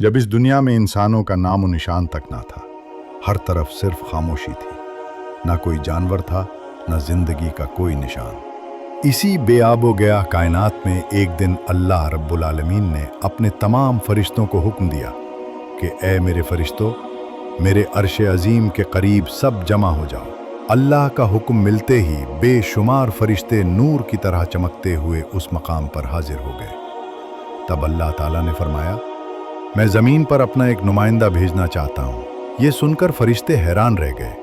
जब इस दुनिया में इंसानों का नामो निशान तक ना था, हर तरफ सिर्फ खामोशी थी। ना कोई जानवर था, ना जिंदगी का कोई निशान। इसी बेआबो गया कायनात में एक दिन अल्लाह रब्बुल आलमीन ने अपने तमाम फरिश्तों को हुक्म दिया कि ए मेरे फरिश्तों, मेरे अर्श अजीम के करीब सब जमा हो जाओ। अल्लाह का हुक्म मिलते ही बेशुमार फरिश्ते नूर की तरह चमकते हुए उस मकाम पर हाजिर हो गए। तब अल्लाह ताला ने फरमाया, मैं ज़मीन पर अपना एक नुमाइंदा भेजना चाहता हूँ। ये सुनकर फरिश्ते हैरान रह गए।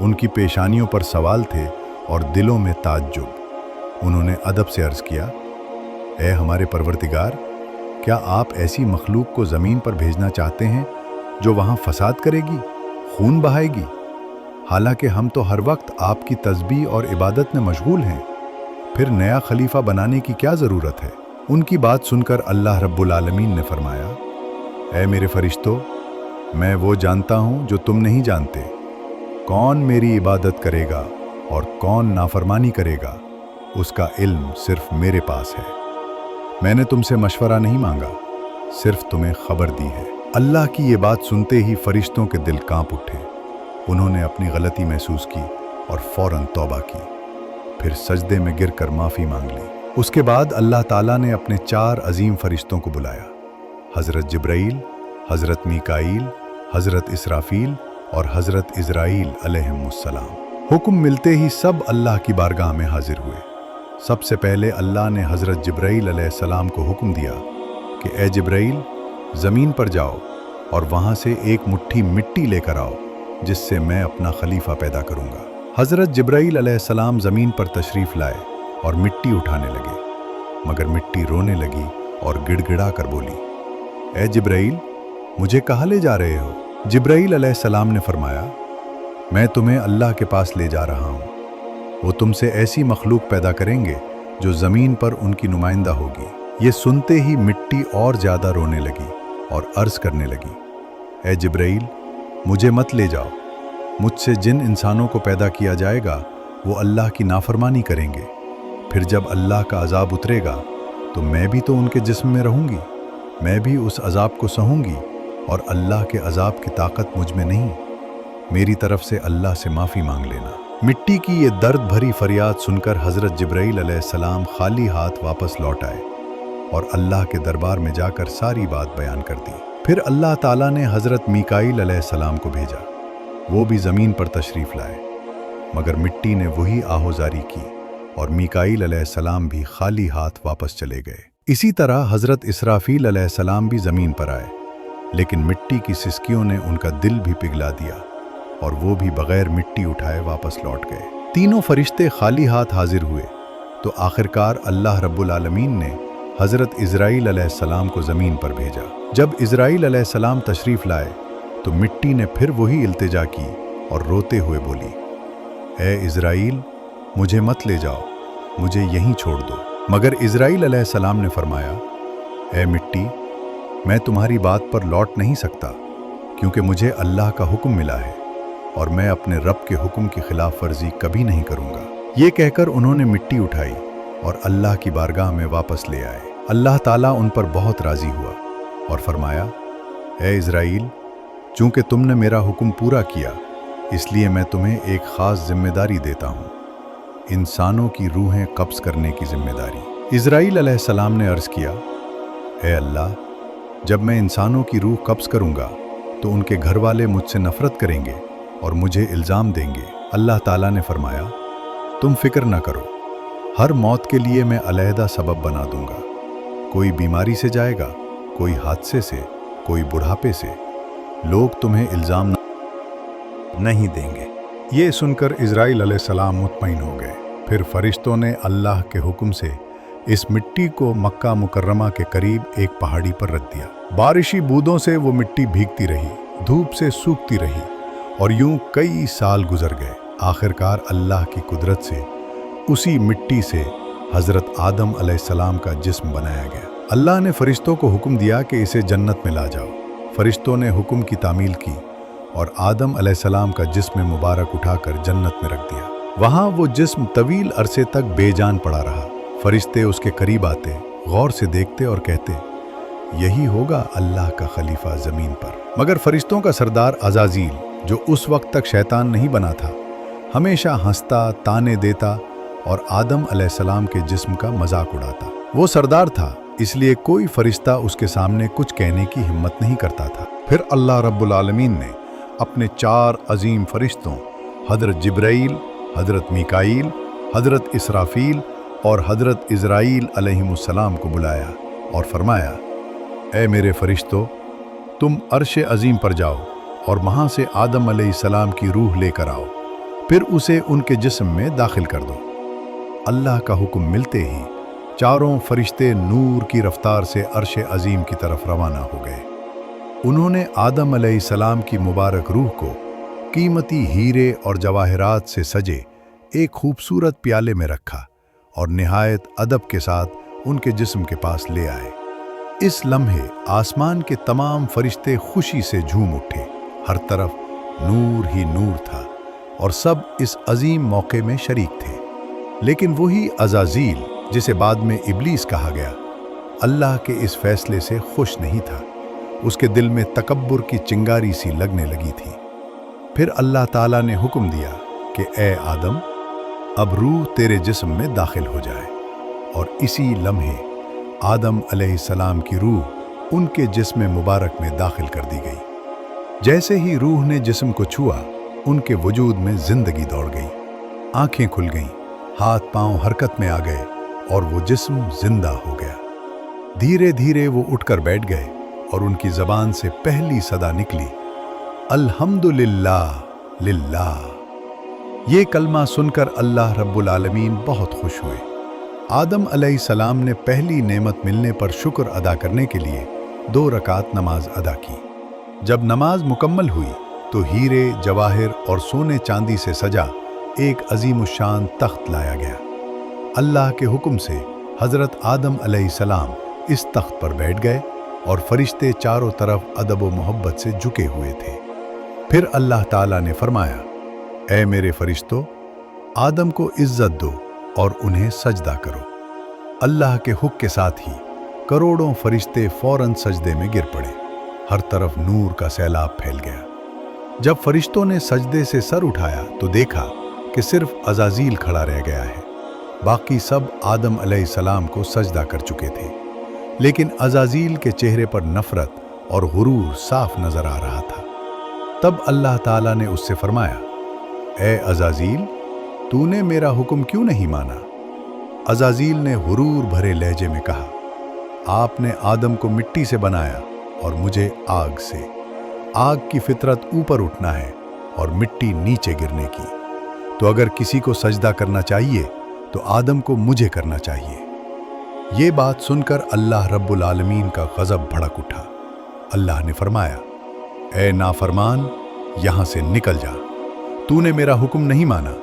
उनकी पेशानियों पर सवाल थे और दिलों में ताज्जुब। उन्होंने अदब से अर्ज़ किया, ए हमारे परवरदिगार, क्या आप ऐसी मखलूक को ज़मीन पर भेजना चाहते हैं जो वहाँ फसाद करेगी, खून बहाएगी? हालांकि हम तो हर वक्त आपकी तस्बीह और इबादत में मशगूल हैं, फिर नया खलीफा बनाने की क्या ज़रूरत है? उनकी बात सुनकर अल्लाह रब्बुल आलमीन ने फरमाया, ऐ मेरे फरिश्तों, मैं वो जानता हूँ जो तुम नहीं जानते। कौन मेरी इबादत करेगा और कौन नाफरमानी करेगा, उसका इल्म सिर्फ मेरे पास है। मैंने तुमसे मशवरा नहीं मांगा, सिर्फ तुम्हें खबर दी है। अल्लाह की ये बात सुनते ही फरिश्तों के दिल कांप उठे। उन्होंने अपनी गलती महसूस की और फौरन तौबा की, फिर सजदे में गिरकर माफ़ी मांग ली। उसके बाद अल्लाह ताला ने अपने 4 अजीम फरिश्तों को बुलाया, हज़रत जिब्राईल, हज़रत मीकाईल, हज़रत इसराफील और हज़रत इज़राईल अलैहिमुस्सलाम। हुक्म मिलते ही सब अल्लाह की बारगाह में हाजिर हुए। सबसे पहले अल्लाह ने हज़रत जिब्राईल अलैहिस्सलाम को हुक्म दिया कि ए जिब्राईल, ज़मीन पर जाओ और वहाँ से एक मुट्ठी मिट्टी लेकर आओ, जिससे मैं अपना खलीफा पैदा करूँगा। हज़रत जिब्राईल अलैहिस्सलाम ज़मीन पर तशरीफ़ लाए और मिट्टी उठाने लगे, मगर मिट्टी रोने लगी और गिड़गिड़ा कर बोली, ए जिब्राईल, मुझे कहाँ ले जा रहे हो? जिब्राईल अलैहिस्सलाम ने फरमाया, मैं तुम्हें अल्लाह के पास ले जा रहा हूँ। वो तुमसे ऐसी मखलूक पैदा करेंगे जो ज़मीन पर उनकी नुमाइंदा होगी। ये सुनते ही मिट्टी और ज़्यादा रोने लगी और अर्ज़ करने लगी, ए जिब्राईल, मुझे मत ले जाओ। मुझसे जिन इंसानों को पैदा किया जाएगा वो अल्लाह की नाफरमानी करेंगे। फिर जब अल्लाह का अजाब उतरेगा तो मैं भी तो उनके जिस्म में रहूँगी, मैं भी उस अजाब को सहूँगी और अल्लाह के अजाब की ताकत मुझ में नहीं। मेरी तरफ से अल्लाह से माफ़ी मांग लेना। मिट्टी की ये दर्द भरी फरियाद सुनकर हज़रत जिब्राईल अलैहिस्सलाम खाली हाथ वापस लौट आए और अल्लाह के दरबार में जाकर सारी बात बयान कर दी। फिर अल्लाह ताला ने हज़रत मीकाईल अलैहिस्सलाम को भेजा। वो भी ज़मीन पर तशरीफ़ लाए, मगर मिट्टी ने वही आहोजारी की और मीकाईल अलैहिस्सलाम भी खाली हाथ वापस चले गए। इसी तरह हज़रत इसराफील अलैहिस्सलाम भी ज़मीन पर आए, लेकिन मिट्टी की सिसकियों ने उनका दिल भी पिघला दिया और वो भी बग़ैर मिट्टी उठाए वापस लौट गए। तीनों फरिश्ते खाली हाथ हाजिर हुए तो आखिरकार अल्लाह रब्बुल आलमीन ने हज़रत इज़राईल अलैहिस्सलाम को ज़मीन पर भेजा। जब इज़राईल अलैहिस्सलाम तशरीफ़ लाए तो मिट्टी ने फिर वही इल्तिजा की और रोते हुए बोली, ए इज़राईल, मुझे मत ले जाओ, मुझे यहीं छोड़ दो। मगर इज़राईल अलैहिस्सलाम ने फरमाया, ए मिट्टी, मैं तुम्हारी बात पर लौट नहीं सकता, क्योंकि मुझे अल्लाह का हुक्म मिला है और मैं अपने रब के हुक्म की खिलाफ वर्जी कभी नहीं करूँगा। ये कहकर उन्होंने मिट्टी उठाई और अल्लाह की बारगाह में वापस ले आए। अल्लाह ताला उन पर बहुत राज़ी हुआ और फरमाया, ए इज़राईल, चूँकि तुमने मेरा हुक्म पूरा किया, इसलिए मैं तुम्हें एक ख़ास जिम्मेदारी देता हूँ, इंसानों की रूहें कब्ज़ करने की जिम्मेदारी। इज़राईल अलैहिस्सलाम ने अर्ज़ किया, ए अल्लाह, जब मैं इंसानों की रूह कब्ज़ करूँगा तो उनके घर वाले मुझसे नफ़रत करेंगे और मुझे इल्ज़ाम देंगे। अल्लाह ताला ने फरमाया, तुम फ़िक्र न करो, हर मौत के लिए मैं अलहदा सबब बना दूँगा। कोई बीमारी से जाएगा, कोई हादसे से, कोई बुढ़ापे से। लोग तुम्हें इल्ज़ाम नहीं देंगे। ये सुनकर इज़राईल अलैहिस्सलाम मुतमईन हो गए। फिर फरिश्तों ने अल्लाह के हुक्म से इस मिट्टी को मक्का मुकर्रमा के करीब एक पहाड़ी पर रख दिया। बारिशी बूंदों से वो मिट्टी भीगती रही, धूप से सूखती रही और यूं कई साल गुजर गए। आखिरकार अल्लाह की कुदरत से उसी मिट्टी से हज़रत आदम अलैहिस्सलाम का जिस्म बनाया गया। अल्लाह ने फरिश्तों को हुक्म दिया कि इसे जन्नत में ला जाओ। फरिश्तों ने हुक्म की तामील की और आदम अलैहिस्सलाम का जिस्म मुबारक उठाकर जन्नत में रख दिया। वहाँ वो जिस्म तवील अरसे तक बेजान पड़ा रहा। फरिश्ते उसके करीब आते, गौर से देखते और कहते, यही होगा अल्लाह का खलीफा ज़मीन पर। मगर फरिश्तों का सरदार अज़ाज़ील, जो उस वक्त तक शैतान नहीं बना था, हमेशा हंसता, ताने देता और आदम अलैहिस्सलाम के जिस्म का मजाक उड़ाता। वो सरदार था, इसलिए कोई फरिश्ता उसके सामने कुछ कहने की हिम्मत नहीं करता था। फिर अल्लाह रब्बुल आलमीन ने अपने 4 अजीम फरिश्तों हज़रत जिब्राईल, हज़रत मीकाईल, हज़रत इसराफील और हज़रत इज़राईल अलैहिमुस्सलाम को बुलाया और फरमाया, ए मेरे फरिश्तों, तुम अर्श अजीम पर जाओ और वहाँ से आदम अलैहिस्सलाम की रूह लेकर आओ, फिर उसे उनके जिस्म में दाखिल कर दो। अल्लाह का हुक्म मिलते ही चारों फरिश्ते नूर की रफ्तार से अर्श अजीम की तरफ रवाना हो गए। उन्होंने आदम अलैहिस्सलाम की मुबारक रूह को कीमती हीरे और जवाहरात से सजे एक खूबसूरत प्याले में रखा और निहायत अदब के साथ उनके जिस्म के पास ले आए। इस लम्हे आसमान के तमाम फरिश्ते खुशी से झूम उठे। हर तरफ नूर ही नूर था और सब इस अजीम मौके में शरीक थे। लेकिन वही अज़ाज़ील, जिसे बाद में इब्लीस कहा गया, अल्लाह के इस फैसले से खुश नहीं था। उसके दिल में तकब्बुर की चिंगारी सी लगने लगी थी। फिर अल्लाह ताला ने हुक्म दिया कि ए आदम, अब रूह तेरे जिस्म में दाखिल हो जाए। और इसी लम्हे आदम अलैहिस्सलाम की रूह उनके जिस्म मुबारक में दाखिल कर दी गई। जैसे ही रूह ने जिस्म को छुआ, उनके वजूद में जिंदगी दौड़ गई। आंखें खुल गईं, हाथ पांव हरकत में आ गए और वो जिस्म जिंदा हो गया। धीरे धीरे वो उठकर बैठ गए और उनकी ज़बान से पहली सदा निकली, अल्हम्दुलिल्लाह लिल्लाह। ये कलमा सुनकर अल्लाह रब्बुल आलमीन बहुत खुश हुए। आदम अलैहिस्सलाम ने पहली नेमत मिलने पर शुक्र अदा करने के लिए 2 रकात नमाज अदा की। जब नमाज मुकम्मल हुई तो हीरे, जवाहिर और सोने चांदी से सजा एक अजीमुशान तख्त लाया गया। अल्लाह के हुक्म से हज़रत आदम अलैहिस्सलाम इस तख्त पर बैठ गए और फरिश्ते चारों तरफ अदब व मोहब्बत से झुके हुए थे। फिर अल्लाह ताला ने फरमाया, ए मेरे फरिश्तों, आदम को इज्जत दो और उन्हें सजदा करो। अल्लाह के हुक्म के साथ ही करोड़ों फरिश्ते फौरन सजदे में गिर पड़े। हर तरफ नूर का सैलाब फैल गया। जब फरिश्तों ने सजदे से सर उठाया तो देखा कि सिर्फ अज़ाज़ील खड़ा रह गया है। बाकी सब आदम अलैहिस्सलाम को सजदा कर चुके थे, लेकिन अज़ाज़ील के चेहरे पर नफरत और गुरूर साफ नजर आ रहा था। तब अल्लाह ताला ने उससे फरमाया, ए अज़ाज़ील, तूने मेरा हुक्म क्यों नहीं माना? अज़ाज़ील ने गुरूर भरे लहजे में कहा, आपने आदम को मिट्टी से बनाया और मुझे आग से। आग की फितरत ऊपर उठना है और मिट्टी नीचे गिरने की। तो अगर किसी को सजदा करना चाहिए तो आदम को मुझे करना चाहिए। ये बात सुनकर अल्लाह रब्बुल आलमीन का गज़ब भड़क उठा। अल्लाह ने फरमाया, ए नाफरमान, यहाँ से निकल जा। तूने मेरा हुक्म नहीं माना।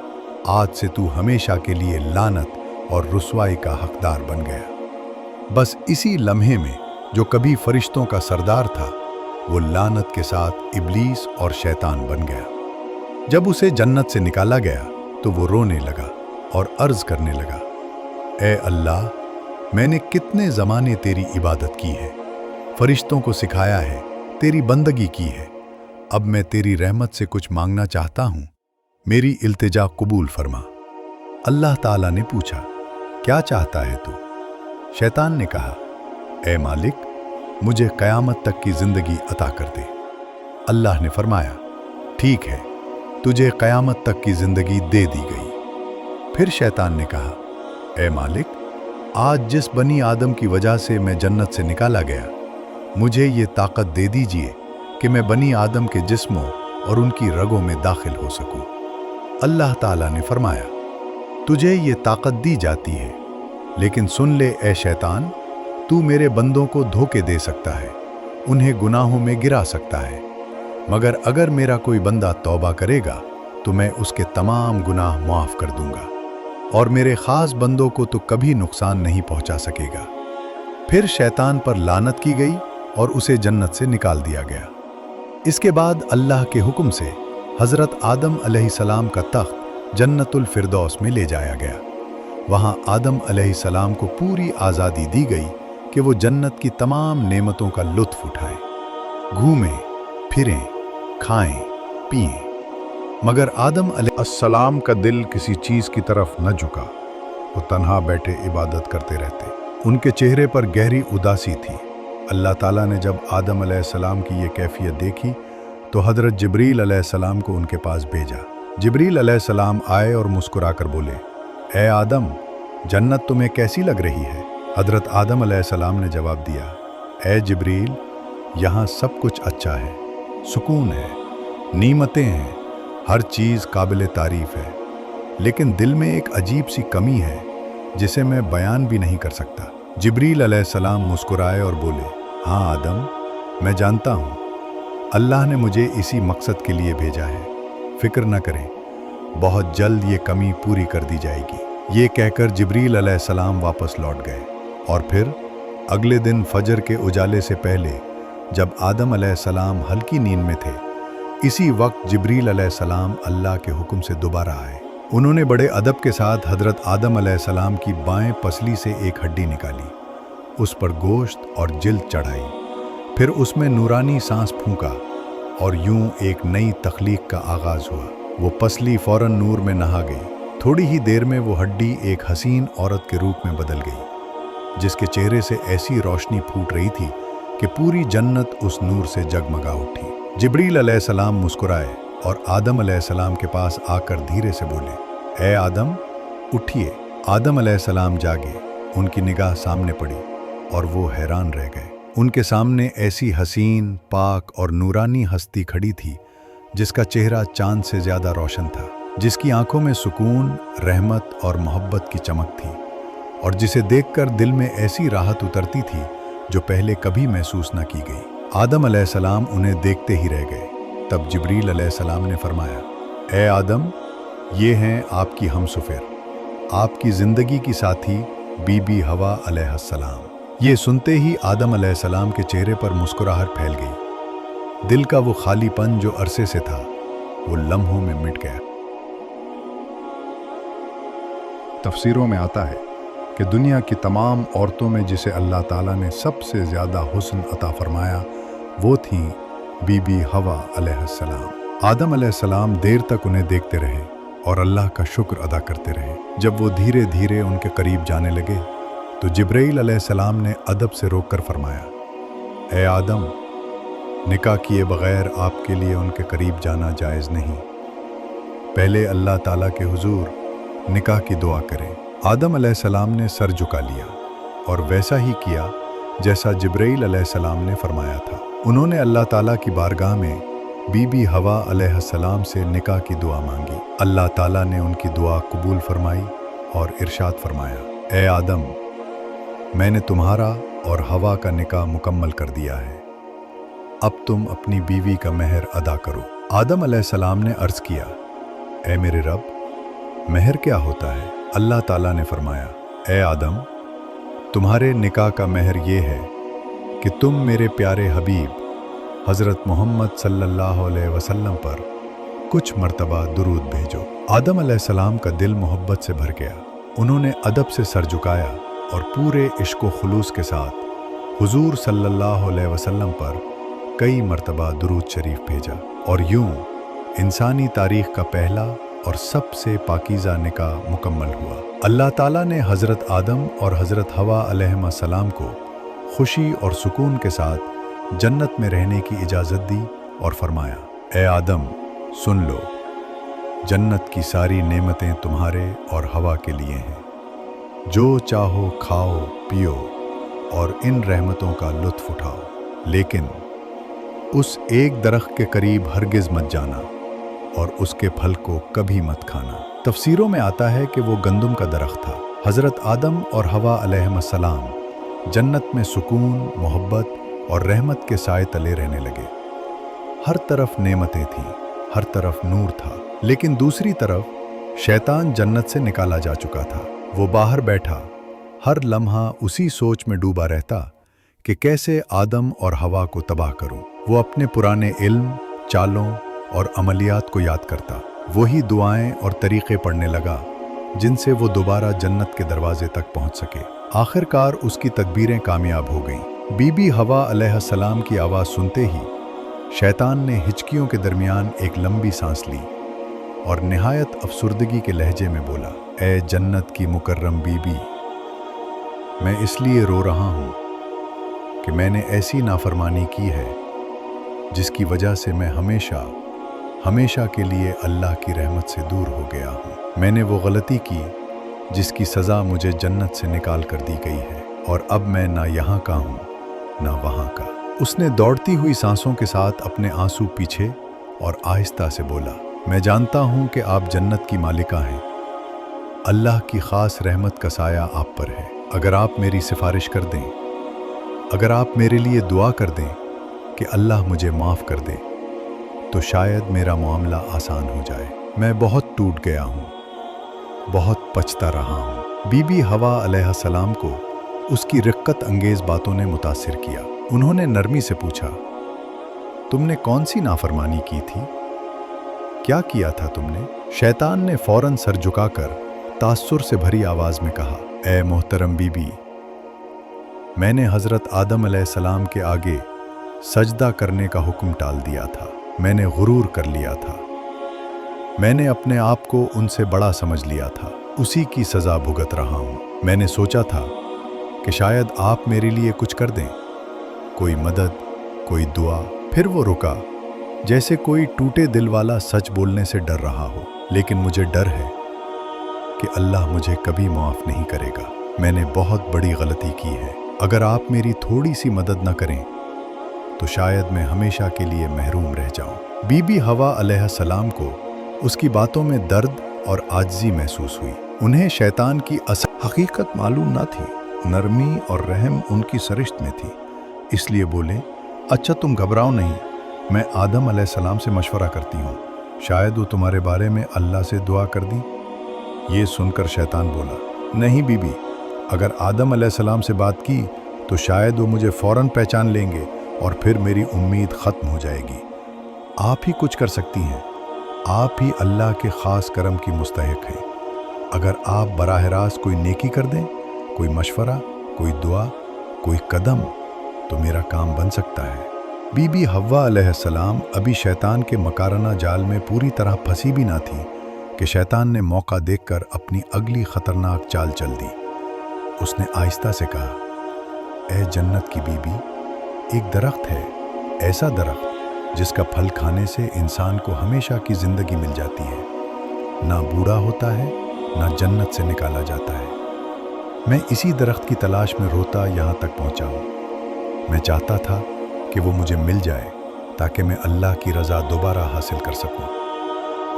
आज से तू हमेशा के लिए लानत और रुसवाई का हकदार बन गया। बस इसी लम्हे में जो कभी फरिश्तों का सरदार था, वो लानत के साथ इब्लीस और शैतान बन गया। जब उसे जन्नत से निकाला गया तो वो रोने लगा और अर्ज करने लगा, ए अल्लाह, मैंने कितने ज़माने तेरी इबादत की है, फरिश्तों को सिखाया है, तेरी बंदगी की है। अब मैं तेरी रहमत से कुछ मांगना चाहता हूँ, मेरी इल्तिजा कबूल फरमा। अल्लाह ताला ने पूछा, क्या चाहता है तू? शैतान ने कहा, ए मालिक, मुझे क़यामत तक की ज़िंदगी अता कर दे। अल्लाह ने फरमाया, ठीक है, तुझे क़यामत तक की ज़िंदगी दे दी गई। फिर शैतान ने कहा, ए मालिक, आज जिस बनी आदम की वजह से मैं जन्नत से निकाला गया, मुझे ये ताकत दे दीजिए कि मैं बनी आदम के जिस्मों और उनकी रगों में दाखिल हो सकूं। अल्लाह ताला ने फरमाया, तुझे ये ताकत दी जाती है, लेकिन सुन ले ए शैतान, तू मेरे बंदों को धोखे दे सकता है, उन्हें गुनाहों में गिरा सकता है, मगर अगर मेरा कोई बंदा तौबा करेगा तो मैं उसके तमाम गुनाह माफ़ कर दूंगा और मेरे ख़ास बंदों को तो कभी नुकसान नहीं पहुंचा सकेगा। फिर शैतान पर लानत की गई और उसे जन्नत से निकाल दिया गया। इसके बाद अल्लाह के हुक्म से हज़रत आदम अलैहिस्सलाम का तख्त जन्नतुल फिरदौस में ले जाया गया। वहाँ आदम अलैहिस्सलाम को पूरी आज़ादी दी गई कि वो जन्नत की तमाम नेमतों का लुत्फ उठाएं, घूमें, फिरें, खाएं, पिएं। मगर आदम अलैहिस्सलाम का दिल किसी चीज़ की तरफ न झुका। वो तन्हा बैठे इबादत करते रहते। उनके चेहरे पर गहरी उदासी थी। अल्लाह ताला ने जब आदम अलैहिस्सलाम की ये कैफियत देखी तो हज़रत जिब्रील अलैहिस्सलाम को उनके पास भेजा। जिब्रील अलैहिस्सलाम आए और मुस्कुराकर बोले, ए आदम, जन्नत तुम्हें कैसी लग रही है? हज़रत आदम अलैहिस्सलाम ने जवाब दिया, ए जिब्रील, यहाँ सब कुछ अच्छा है, सुकून है, नीमतें हैं, हर चीज़ काबिल तारीफ़ है, लेकिन दिल में एक अजीब सी कमी है जिसे मैं बयान भी नहीं कर सकता। जिब्रील अलैहिस्सलाम मुस्कुराए और बोले, हाँ आदम, मैं जानता हूँ, अल्लाह ने मुझे इसी मकसद के लिए भेजा है। फिक्र न करें, बहुत जल्द ये कमी पूरी कर दी जाएगी। ये कहकर जिब्रील अलैहिस्सलाम वापस लौट गए। और फिर अगले दिन फजर के उजाले से पहले जब आदम अलैहिस्सलाम हल्की नींद में थे, इसी वक्त जिब्रील अलैहिस्सलाम अल्लाह के हुक्म से दोबारा आए। उन्होंने बड़े अदब के साथ हज़रत आदम अलैहिस्सलाम की बाएं पसली से एक हड्डी निकाली, उस पर गोश्त और जिल्द चढ़ाई, फिर उसमें नूरानी सांस फूंका और यूं एक नई तख्लीक का आगाज़ हुआ। वो पसली फौरन नूर में नहा गई। थोड़ी ही देर में वो हड्डी एक हसीन औरत के रूप में बदल गई, जिसके चेहरे से ऐसी रोशनी फूट रही थी कि पूरी जन्नत उस नूर से जगमगा उठी। जिब्रील अलैहिस्सलाम मुस्कुराए और आदम अलैहिस्सलाम के पास आकर धीरे से बोले, ए आदम, उठिए। आदम अलैहिस्सलाम जागे। उनकी निगाह सामने पड़ी और वो हैरान रह गए। उनके सामने ऐसी हसीन, पाक और नूरानी हस्ती खड़ी थी जिसका चेहरा चांद से ज़्यादा रोशन था, जिसकी आंखों में सुकून, रहमत और मोहब्बत की चमक थी, और जिसे देखकर दिल में ऐसी राहत उतरती थी जो पहले कभी महसूस न की गई। आदम अलैहिस्सलाम उन्हें देखते ही रह गए। तब जिब्रील अलैहिस्सलाम ने फरमाया, ए आदम, ये हैं आपकी हमसफ़र, आपकी ज़िंदगी की साथी बीबी हवा अलैहिस्सलाम। ये सुनते ही आदम अलैहिस्सलाम के चेहरे पर मुस्कुराहट फैल गई। दिल का वो खालीपन जो अरसे से था, वो लम्हों में मिट गया। तफसीरों में आता है कि दुनिया की तमाम औरतों में जिसे अल्लाह ताला ने सबसे ज़्यादा हुस्न अता फरमाया, वो थीं बीबी हवा अलैहिस्सलाम। आदम अलैहिस्सलाम देर तक उन्हें देखते रहे और अल्लाह का शुक्र अदा करते रहे। जब वो धीरे धीरे उनके करीब जाने लगे तो जिब्रील अलैहिस्सलाम ने अदब से रोककर फरमाया, ए आदम, निकाह किए बगैर आपके लिए उनके करीब जाना जायज़ नहीं। पहले अल्लाह ताला के हुजूर निकाह की दुआ करें। आदम अलैहिस्सलाम ने सर झुका लिया और वैसा ही किया जैसा जिब्रील अलैहिस्सलाम ने फरमाया था। उन्होंने अल्लाह ताला की बारगाह में बीबी हवा अलैहिस्सलाम से निकाह की दुआ मांगी। अल्लाह ताला ने उनकी दुआ कबूल फरमाई और इरशाद फरमाया, ए आदम, मैंने तुम्हारा और हवा का निकाह मुकम्मल कर दिया है, अब तुम अपनी बीवी का महर अदा करो। आदम अलैहिस्सलाम ने अर्ज़ किया, ए मेरे रब, महर क्या होता है? अल्लाह ताला ने फरमाया, ए आदम, तुम्हारे निकाह का महर ये है कि तुम मेरे प्यारे हबीब हज़रत मोहम्मद सल्लल्लाहु अलैहि वसल्लम पर कुछ मर्तबा दुरूद भेजो। आदम अलैहिस्सलाम का दिल मोहब्बत से भर गया। उन्होंने अदब से सर झुकाया और पूरे इश्क़ व खुलूस के साथ हुजूर सल्लल्लाहु अलैहि वसल्लम पर कई मर्तबा दुरूद शरीफ भेजा, और यूं इंसानी तारीख़ का पहला और सबसे पाकीज़ा निकाह मुकम्मल हुआ। अल्लाह ताला ने हज़रत आदम और हज़रत हवा अलैहिस्सलाम को खुशी और सुकून के साथ जन्नत में रहने की इजाज़त दी और फरमाया, ए आदम, सुन लो, जन्नत की सारी नेमतें तुम्हारे और हवा के लिए हैं। जो चाहो खाओ पियो और इन रहमतों का लुत्फ़ उठाओ, लेकिन उस एक दरख्त के करीब हरगिज़ मत जाना और उसके फल को कभी मत खाना। तफसीरों में आता है कि वो गंदम का दरख्त था। हज़रत आदम और हवा अलैहिस्सलाम जन्नत में सुकून, मोहब्बत और रहमत के साए तले रहने लगे। हर तरफ नेमतें थीं, हर तरफ नूर था, लेकिन दूसरी तरफ शैतान जन्नत से निकाला जा चुका था। वो बाहर बैठा हर लम्हा उसी सोच में डूबा रहता कि कैसे आदम और हवा को तबाह करूं। वो अपने पुराने इल्म, चालों और अमलियात को याद करता, वही दुआएं और तरीक़े पढ़ने लगा जिनसे वो दोबारा जन्नत के दरवाजे तक पहुंच सके। आखिरकार उसकी तदबीरें कामयाब हो गईं। बीबी हवा अलैहिस्सलाम की आवाज़ सुनते ही शैतान ने हिचकियों के दरमियान एक लंबी सांस ली और निहायत अफसुर्दगी के लहजे में बोला, ए जन्नत की मुकर्रम बीबी, मैं इसलिए रो रहा हूँ कि मैंने ऐसी नाफरमानी की है जिसकी वजह से मैं हमेशा के लिए अल्लाह की रहमत से दूर हो गया हूँ। मैंने वो गलती की जिसकी सज़ा मुझे जन्नत से निकाल कर दी गई है और अब मैं ना यहाँ का हूँ ना वहाँ का। उसने दौड़ती हुई सांसों के साथ अपने आंसू पीछे और आहिस्ता से बोला, मैं जानता हूँ कि आप जन्नत की मालिका हैं। अल्लाह की ख़ास रहमत का साया आप पर है। अगर आप मेरी सिफारिश कर दें, अगर आप मेरे लिए दुआ कर दें कि अल्लाह मुझे माफ़ कर दे, तो शायद मेरा मामला आसान हो जाए। मैं बहुत टूट गया हूँ, बहुत पछता रहा हूँ। बीबी हवा अलैहिस्सलाम को उसकी रिक्कत अंगेज़ बातों ने मुतासिर किया। उन्होंने नरमी से पूछा, तुमने कौन सी नाफरमानी की थी? क्या किया था तुमने? शैतान ने फौरन सर झुकाकर तासुर से भरी आवाज़ में कहा, ए मोहतरम बीबी, मैंने हज़रत आदम अलैहिस्सलाम के आगे सजदा करने का हुक्म टाल दिया था। मैंने गुरूर कर लिया था। मैंने अपने आप को उनसे बड़ा समझ लिया था। उसी की सज़ा भुगत रहा हूँ। मैंने सोचा था कि शायद आप मेरे लिए कुछ कर दें, कोई मदद, कोई दुआ। फिर वो रुका, जैसे कोई टूटे दिल वाला सच बोलने से डर रहा हो। लेकिन मुझे डर है कि अल्लाह मुझे कभी माफ़ नहीं करेगा। मैंने बहुत बड़ी गलती की है। अगर आप मेरी थोड़ी सी मदद न करें तो शायद मैं हमेशा के लिए महरूम रह जाऊं। बीबी हवा अलैहिस्सलाम को उसकी बातों में दर्द और आजिज़ी महसूस हुई। उन्हें शैतान की असल हकीकत मालूम न थी। नरमी और रहम उनकी सरिश्त में थी, इसलिए बोले, अच्छा तुम घबराओ नहीं, मैं आदम अलैहिस्सलाम से मशवरा करती हूँ, शायद वो तुम्हारे बारे में अल्लाह से दुआ कर दी। ये सुनकर शैतान बोला, नहीं बीबी, अगर आदम अलैहिस्सलाम से बात की तो शायद वो मुझे फ़ौरन पहचान लेंगे और फिर मेरी उम्मीद ख़त्म हो जाएगी। आप ही कुछ कर सकती हैं। आप ही अल्लाह के ख़ास करम की मुस्तहिक हैं। अगर आप बराह रास्त कोई नेकी कर दें, कोई मशवरा, कोई दुआ, कोई कदम, तो मेरा काम बन सकता है। बीबी हव्वा अलैहिस्सलाम अभी शैतान के मकाराना जाल में पूरी तरह फंसी भी ना थी कि शैतान ने मौका देखकर अपनी अगली ख़तरनाक चाल चल दी। उसने आहिस्ता से कहा, ए जन्नत की बीबी, एक दरख्त है, ऐसा दरख्त जिसका फल खाने से इंसान को हमेशा की ज़िंदगी मिल जाती है। ना बूढ़ा होता है, ना जन्नत से निकाला जाता है। मैं इसी दरख्त की तलाश में रोता यहाँ तक पहुँचा हूँ। मैं चाहता था कि वो मुझे मिल जाए ताकि मैं अल्लाह की रज़ा दोबारा हासिल कर सकूँ,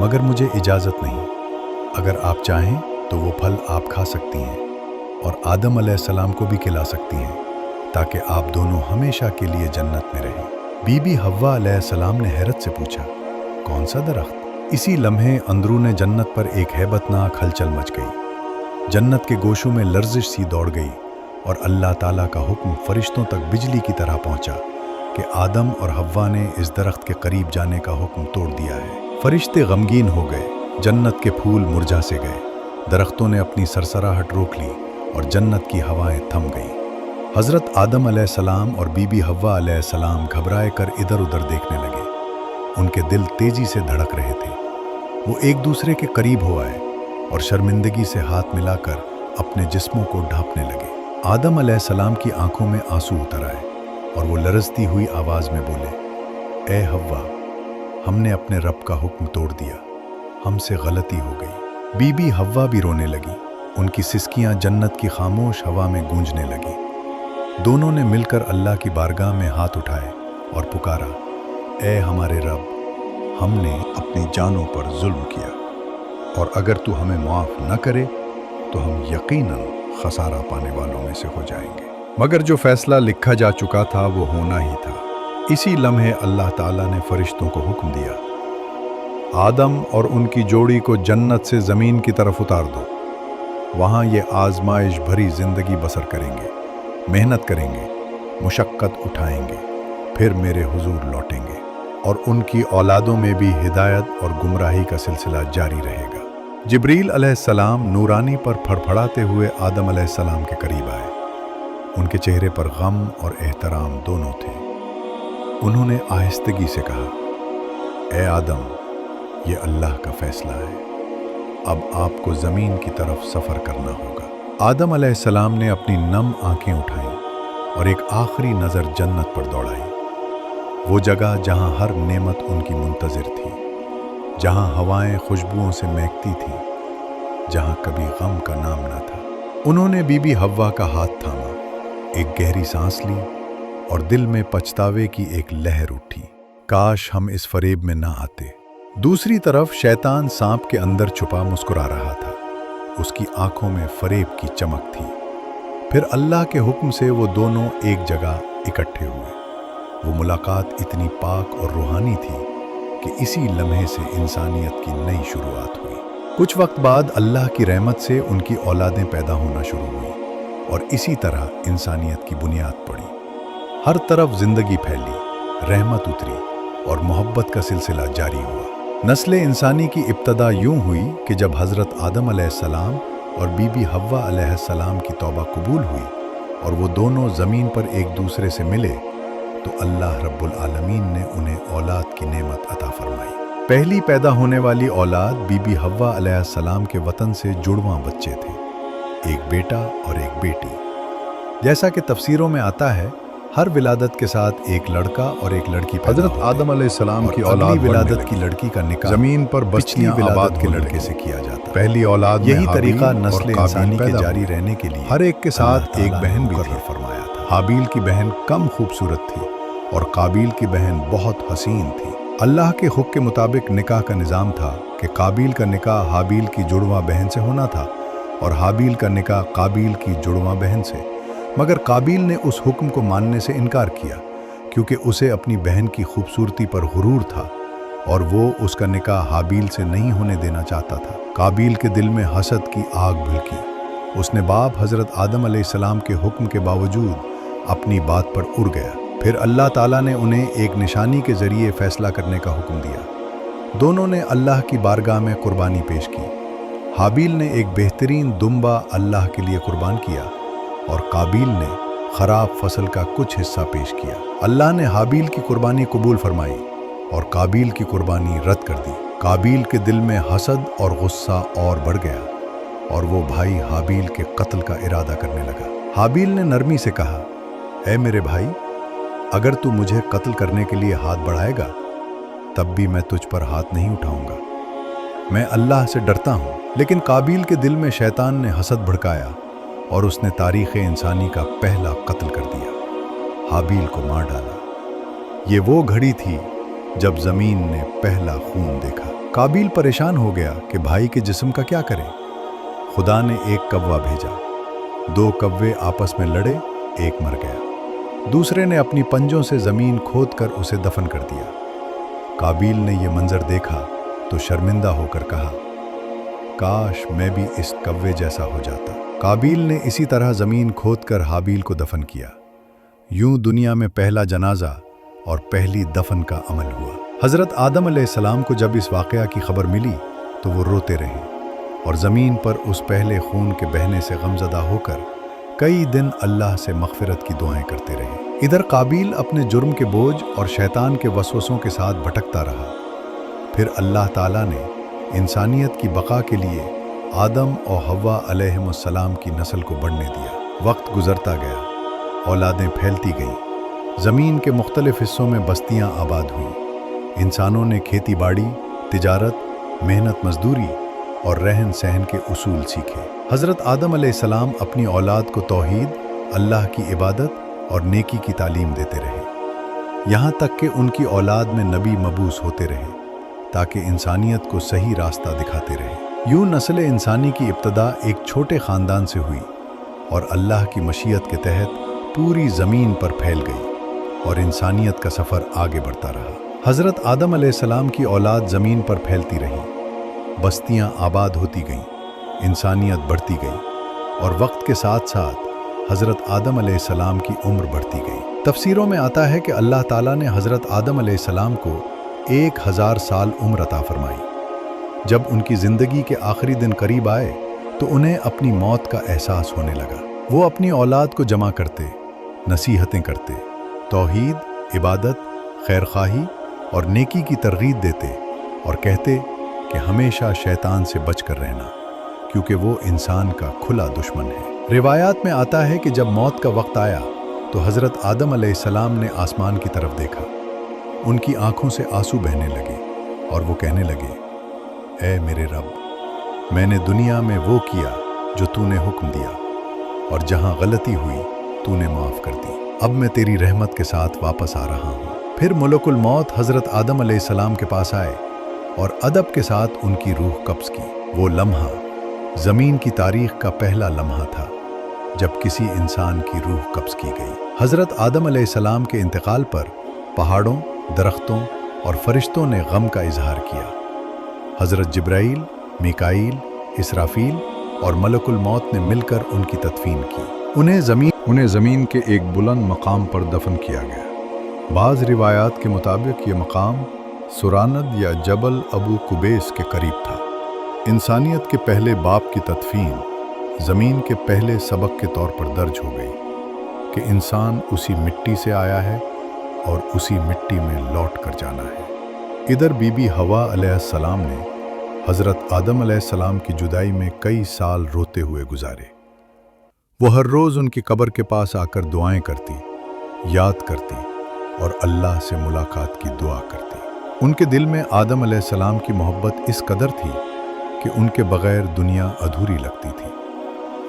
मगर मुझे इजाज़त नहीं। अगर आप चाहें तो वो फल आप खा सकती हैं और आदम अलैहिस्सलाम को भी खिला सकती हैं, ताकि आप दोनों हमेशा के लिए जन्नत में रहें। बीबी हव्वा अलैहिस्सलाम ने हैरत से पूछा, कौन सा दरख्त? इसी लम्हे अंदरूने जन्नत पर एक हैबतनाक हलचल मच गई। जन्नत के गोशों में लर्जिश सी दौड़ गई और अल्लाह ताला का हुक्म फरिश्तों तक बिजली की तरह पहुंचा कि आदम और हव्वा ने इस दरख्त के करीब जाने का हुक्म तोड़ दिया है। फरिश्ते गमगीन हो गए, जन्नत के फूल मुरझा से गए, दरख्तों ने अपनी सरसराहट रोक ली और जन्नत की हवाएं थम गईं। हज़रत आदम अलैहिस्सलाम और बीबी हव्वा अलैहिस्सलाम घबराए कर इधर उधर देखने लगे। उनके दिल तेजी से धड़क रहे थे। वो एक दूसरे के करीब हो आए और शर्मिंदगी से हाथ मिलाकर अपने जिस्मों को ढांपने लगे। आदम अलैहिस्सलाम की आंखों में आंसू उतर आए और वो लरजती हुई आवाज़ में बोले, ए हव्वा, हमने अपने रब का हुक्म तोड़ दिया, हमसे गलती हो गई। बीबी हव्वा भी रोने लगी। उनकी सिसकियां जन्नत की खामोश हवा में गूंजने लगी। दोनों ने मिलकर अल्लाह की बारगाह में हाथ उठाए और पुकारा, ए हमारे रब, हमने अपनी जानों पर जुल्म किया और अगर तू हमें माफ़ न करे तो हम यकीनन खसारा पाने वालों में से हो जाएंगे। मगर जो फैसला लिखा जा चुका था वो होना ही था। इसी लम्हे अल्लाह ताला ने फरिश्तों को हुक्म दिया, आदम और उनकी जोड़ी को जन्नत से ज़मीन की तरफ उतार दो। वहाँ ये आजमाइश भरी ज़िंदगी बसर करेंगे, मेहनत करेंगे, मुशक्क़त उठाएंगे, फिर मेरे हुजूर लौटेंगे और उनकी औलादों में भी हिदायत और गुमराही का सिलसिला जारी रहेगा। जिब्रील अलैहिस्सलाम नूरानी पर फड़फड़ाते हुए आदम अलैहिस्सलाम के करीब आए। उनके चेहरे पर गम और एहतराम दोनों थे। उन्होंने आहिस्तगी से कहा, ए आदम, ये अल्लाह का फैसला है, अब आपको ज़मीन की तरफ सफ़र करना होगा। आदम अलैहिस्सलाम ने अपनी नम आंखें उठाईं और एक आखिरी नज़र जन्नत पर दौड़ाई, वो जगह जहां हर नेमत उनकी मुंतज़िर थी, जहां हवाएं खुशबुओं से महकती थीं, जहां कभी गम का नाम न था। उन्होंने बीबी हव्वा का हाथ थामा, एक गहरी सांस ली और दिल में पछतावे की एक लहर उठी। काश हम इस फरेब में ना आते। दूसरी तरफ शैतान सांप के अंदर छुपा मुस्कुरा रहा था। उसकी आंखों में फरेब की चमक थी। फिर अल्लाह के हुक्म से वो दोनों एक जगह इकट्ठे हुए। वो मुलाकात इतनी पाक और रूहानी थी कि इसी लम्हे से इंसानियत की नई शुरुआत हुई। कुछ वक्त बाद अल्लाह की रहमत से उनकी औलादें पैदा होना शुरू हुई और इसी तरह इंसानियत की बुनियाद पड़ी। हर तरफ जिंदगी फैली, रहमत उतरी और मोहब्बत का सिलसिला जारी हुआ। नस्ल इंसानी की इब्तदा यूं हुई कि जब हज़रत आदम अलैहिस्सलाम और बीबी हव्वा अलैहिस्सलाम की तौबा कबूल हुई और वो दोनों ज़मीन पर एक दूसरे से मिले, तो अल्लाह रब्बुल आलमीन ने उन्हें औलाद की नेमत अता फरमाई। पहली पैदा होने वाली औलाद बीबी हव्वा अलैहिस्सलाम के वतन से जुड़वां बच्चे थे, एक बेटा और एक बेटी। जैसा कि तफसीरों में आता है, हर विलादत के साथ एक लड़का और एक लड़की पैदा हजरत आदम अलैहिस्सलाम की औलाद विलादत की लड़की का निकाह जमीन पर पिछली विलादत के लड़के से किया जाता। पहली औलाद में यही तरीका हाबील नस्ल और इंसानी काबील के पैदा जारी हुए। रहने के लिए हर एक के साथ एक बहन भी थी। फरमाया था। हाबील की बहन कम खूबसूरत थी और काबील की बहन बहुत हसीन थी। अल्लाह के हुक्म के मुताबिक निकाह का निज़ाम था कि काबील का निकाह हाबील की जुड़वां बहन से होना था और हाबील का निकाह काबील की जुड़वां बहन से। मगर काबील ने उस हुक्म को मानने से इनकार किया क्योंकि उसे अपनी बहन की खूबसूरती पर गुरूर था और वो उसका निकाह हाबील से नहीं होने देना चाहता था। काबील के दिल में हसद की आग भड़की। उसने बाप हज़रत आदम अलैहिस्सलाम के हुक्म के बावजूद अपनी बात पर उड़ गया। फिर अल्लाह ताला ने उन्हें एक निशानी के ज़रिए फ़ैसला करने का हुक्म दिया। दोनों ने अल्लाह की बारगाह में कुर्बानी पेश की। हाबील ने एक बेहतरीन दुम्बा अल्लाह के लिए कुर्बान किया और काबील ने ख़राब फसल का कुछ हिस्सा पेश किया। अल्लाह ने हाबील की कुर्बानी कबूल फरमाई और काबील की कुर्बानी रद्द कर दी। काबील के दिल में हसद और गुस्सा और बढ़ गया और वो भाई हाबील के कत्ल का इरादा करने लगा। हाबील ने नरमी से कहा, ऐ मेरे भाई, अगर तू मुझे कत्ल करने के लिए हाथ बढ़ाएगा तब भी मैं तुझ पर हाथ नहीं उठाऊंगा। मैं अल्लाह से डरता हूँ। लेकिन काबील के दिल में शैतान ने हसद भड़काया और उसने तारीख़ इंसानी का पहला कत्ल कर दिया, हाबील को मार डाला। ये वो घड़ी थी जब ज़मीन ने पहला खून देखा। काबील परेशान हो गया कि भाई के जिस्म का क्या करे। खुदा ने एक कौवा भेजा। 2 कौवे आपस में लड़े, एक मर गया। दूसरे ने अपनी पंजों से ज़मीन खोदकर उसे दफन कर दिया। काबील ने यह मंजर देखा तो शर्मिंदा होकर कहा, काश मैं भी इस कौवे जैसा हो जाता। काबील ने इसी तरह ज़मीन खोदकर हाबील को दफन किया। यूं दुनिया में पहला जनाजा और पहली दफन का अमल हुआ। हज़रत आदम अलैहिस्सलाम को जब इस वाक़या की खबर मिली तो वो रोते रहे और ज़मीन पर उस पहले खून के बहने से गमज़दा होकर कई दिन अल्लाह से मग़फ़िरत की दुआएं करते रहे। इधर काबील अपने जुर्म के बोझ और शैतान के वसवसों के साथ भटकता रहा। फिर अल्लाह ताला ने इंसानियत की बका के लिए आदम और हव्वा अलैहिमुस्सलाम की नस्ल को बढ़ने दिया। वक्त गुजरता गया, औलादें फैलती गईं। ज़मीन के मुख्तलिफ हिस्सों में बस्तियां आबाद हुईं। इंसानों ने खेती बाड़ी, तिजारत, मेहनत मजदूरी और रहन सहन के उसूल सीखे। हज़रत आदम अलैहिस्सलाम अपनी औलाद को तौहीद, अल्लाह की इबादत और नेकी की तालीम देते रहे। यहाँ तक कि उनकी औलाद में नबी मबूस होते रहे ताकि इंसानियत को सही रास्ता दिखाते रहे। यूं नस्ल इंसानी की इब्तदा एक छोटे ख़ानदान से हुई और अल्लाह की मशीयत के तहत पूरी ज़मीन पर फैल गई और इंसानियत का सफ़र आगे बढ़ता रहा। हज़रत आदम अलैहिस्सलाम की औलाद ज़मीन पर फैलती रही, बस्तियाँ आबाद होती गईं, इंसानियत बढ़ती गई और वक्त के साथ साथ हज़रत आदम अलैहिस्सलाम की उम्र बढ़ती गई। तफसीरों में आता है कि अल्लाह ताला ने हज़रत आदम अलैहिस्सलाम को 1000 साल उम्र अता फरमाई। जब उनकी जिंदगी के आखिरी दिन करीब आए तो उन्हें अपनी मौत का एहसास होने लगा। वो अपनी औलाद को जमा करते, नसीहतें करते, तौहीद, इबादत, खैरखाही और नेकी की तरगीब देते और कहते कि हमेशा शैतान से बचकर रहना, क्योंकि वो इंसान का खुला दुश्मन है। रिवायात में आता है कि जब मौत का वक्त आया तो हज़रत आदम अलैहिस्सलाम ने आसमान की तरफ देखा। उनकी आंखों से आंसू बहने लगे और वो कहने लगे, ऐ मेरे रब, मैंने दुनिया में वो किया जो तूने हुक्म दिया और जहां गलती हुई तूने माफ़ कर दी। अब मैं तेरी रहमत के साथ वापस आ रहा हूँ। फिर मलकुल मौत हज़रत आदम अलैहिस्सलाम के पास आए और अदब के साथ उनकी रूह कब्ज़ की। वो लम्हा ज़मीन की तारीख़ का पहला लम्हा था जब किसी इंसान की रूह कब्ज़ की गई। हज़रत आदम अलैहिस्सलाम के इंतकाल पर पहाड़ों, दरख्तों और फरिश्तों ने गम का इजहार किया। हज़रत जिब्राईल, मीकाईल, इसराफील और मलकुल मौत ने मिलकर उनकी तदफीन की। उन्हें ज़मीन के एक बुलंद मकाम पर दफन किया गया। बाज़ रिवायात के मुताबिक ये मकाम सुरानद या जबल अबू कुबैस के करीब था। इंसानियत के पहले बाप की तदफीन ज़मीन के पहले सबक के तौर पर दर्ज हो गई कि इंसान उसी मिट्टी से आया है और उसी मिट्टी में लौट कर जाना है। इधर बीबी हवा अलैहिस्सलाम ने हज़रत आदम अलैहिस्सलाम की जुदाई में कई साल रोते हुए गुजारे। वो हर रोज़ उनकी कब्र के पास आकर दुआएं करती, याद करती और अल्लाह से मुलाकात की दुआ करती। उनके दिल में आदम अलैहिस्सलाम की मोहब्बत इस कदर थी कि उनके बग़ैर दुनिया अधूरी लगती थी।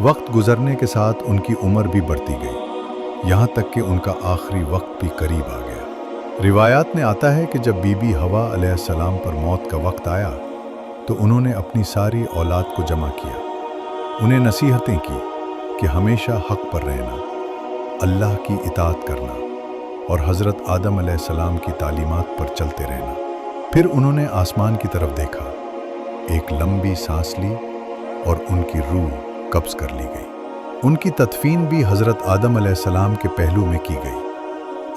वक्त गुजरने के साथ उनकी उम्र भी बढ़ती गई, यहाँ तक कि उनका आखिरी वक्त भी करीब आ गया। रिवायात में आता है कि जब बीबी हवा अलैहिस्सलाम पर मौत का वक्त आया तो उन्होंने अपनी सारी औलाद को जमा किया, उन्हें नसीहतें की कि हमेशा हक पर रहना, अल्लाह की इताअत करना और हज़रत आदम अलैहिस्सलाम की तालीमात पर चलते रहना। फिर उन्होंने आसमान की तरफ देखा, एक लंबी सांस ली और उनकी रूह कब्ज़ कर ली गई। उनकी तदफीन भी हज़रत आदम अलैहिस्सलाम के पहलू में की गई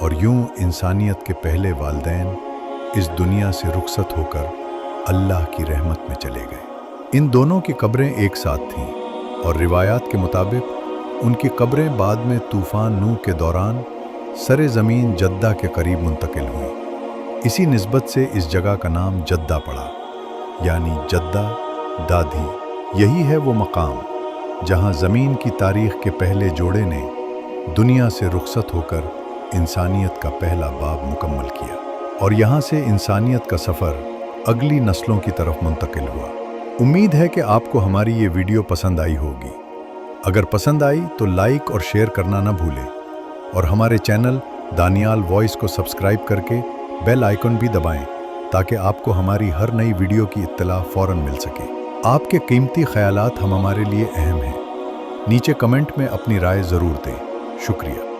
और यूं इंसानियत के पहले वालिदैन इस दुनिया से रुखसत होकर अल्लाह की रहमत में चले गए। इन दोनों की कब्रें एक साथ थीं और रिवायात के मुताबिक उनकी कब्रें बाद में तूफ़ान नूह के दौरान सरे ज़मीन जद्दा के करीब मुंतकिल हुई। इसी निस्बत से इस जगह का नाम जद्दा पड़ा, यानी जद्दा दादी। यही है वो मकाम जहाँ ज़मीन की तारीख़ के पहले जोड़े ने दुनिया से रुखसत होकर इंसानियत का पहला बाब मुकम्मल किया और यहाँ से इंसानियत का सफ़र अगली नस्लों की तरफ मुंतकिल हुआ। उम्मीद है कि आपको हमारी ये वीडियो पसंद आई होगी। अगर पसंद आई तो लाइक और शेयर करना ना भूलें और हमारे चैनल दानियाल वॉइस को सब्सक्राइब करके बेल आइकन भी दबाएं ताकि आपको हमारी हर नई वीडियो की इत्तला फ़ौरन मिल सके। आपके कीमती ख्यालात हमारे लिए अहम हैं। नीचे कमेंट में अपनी राय ज़रूर दें। शुक्रिया।